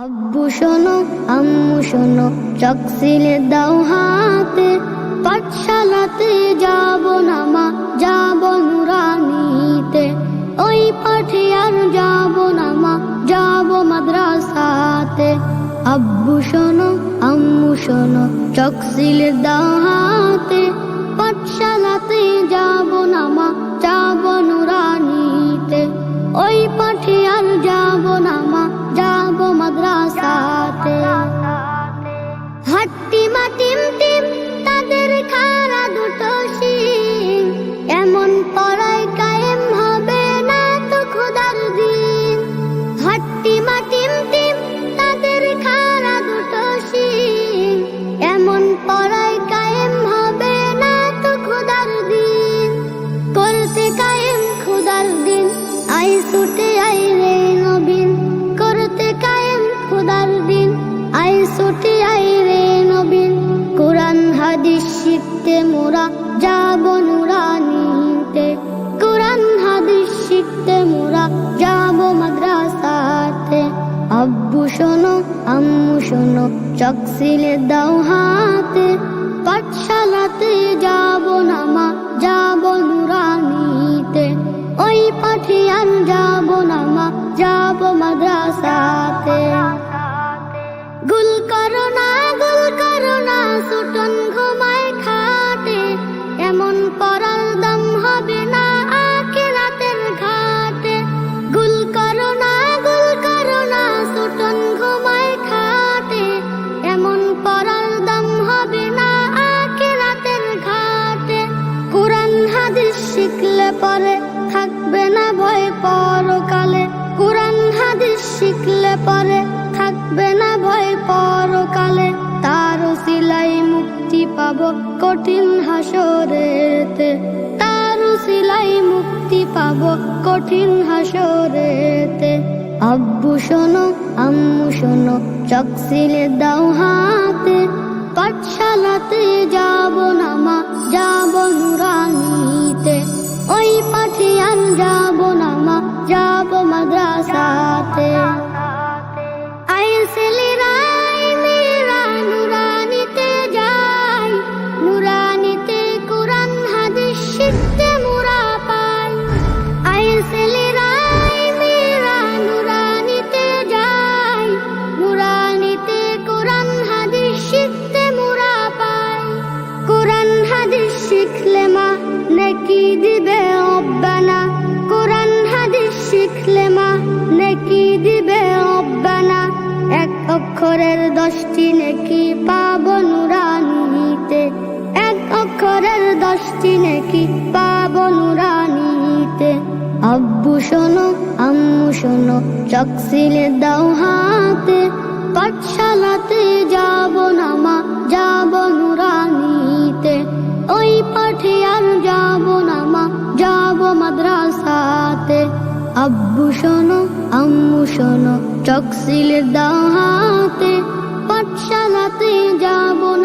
আব্বু শোনো, আম্মু শোনো, চক সিলে দাও হাতে, পাঠশালাতে যাব না মা, যাব নুরানিতে। ওই পাঠে আর যাব না মা, যাব মাদ্রাসাতে। আব্বু শোনো, আম্মু শোনো, চক সিলে দাও হাতে, পাঠশালাতে যাব না মা, যাব নুরানিতে। ওই পাঠে আর যাব না মা, যাব মাদ্রাসাতে। হাট্টি মাটিম টিম তাদের খাড়া দুটো শিং, এমন পড়ায় কায়েম হবে না তো খোদার দিন। হাট্টি মাটিম টিম তাদের খাড়া দুটো শিং, এমন পড়ায় কায়েম হবে না তো খোদার দিন। করতে কায়েম খোদার দিন, আই ছুটে আই রে নবীন। করতে কায়েম খোদার দিন, আই ছুটে আই রে নবীন। কোরআন হাদিস শিখতে মোরা যাব নুরানিতে। কোরআন হাদিস শিখতে মোরা যাব মাদ্রাসাতে। আব্বু শোনো, আম্মু শোনো, চক সিলে দাও হাতে, পাঠশালাতে যাব না মা, যাব নুরানিতে। ওই পাঠে আর যাব না মা, যাব মাদ্রাসাতে। গুল করো না ছুটন ঘুমায় খাটে, এমন পড়ার দাম হবে না আখিরাতের ঘাটে। গুল করো না ছুটন ঘুমায় খাটে, এমন পড়ার দাম হবে না আখিরাতের ঘাটে। কোরআন হাদিস শিখলে পরে থাকবে না ভয় পরকালে। কোরআন হাদিস শিখলে পরে থাকবে না ভয় পরকালে। তার উসিলাই মুক্তি পাবো কঠিন হাসরেতে। তার উসিলাই মুক্তি পাবো কঠিন হাসরেতে। আব্বু শোনো, আম্মু শোনো, চক সিলে দাও হাতে, পাঠশালাতে যাব না মা, যাব নুরানিতে। ওই পাঠে আর যাব না মা, যাব মাদ্রাসাতে। আই ছেলেরা মেয়েরা নুরানিতে যাই, নুরানিতে কোরআন হাদিস শিখতে মোরা পাই। আই ছেলেরা মেয়েরা নুরানিতে যাই, নুরানিতে কোরআন হাদিস শিখতে মোরা পাই। কোরআন হাদিস শিখলে মা নেকি দিবে রব্বানা। কোরআন হাদিস শিখলে মা নেকি দিবে রব্বানা। এক অক্ষরের 10টি নেকি পাবো নুরানিতে। এক অক্ষরের 10টি নেকি পাবো নুরানিতে। আব্বু শোনো, আম্মু শোনো, চক সিলে দাও হাতে, পাঠশালাতে যাব না মা, যাব নুরানিতে। ওই পাঠে আর যাব না মা, যাব মাদ্রাসাতে। আব্বু শোনো, আম্মু শোনো, চক সিলে দাও হাতে, পাঠশালাতে যাব না।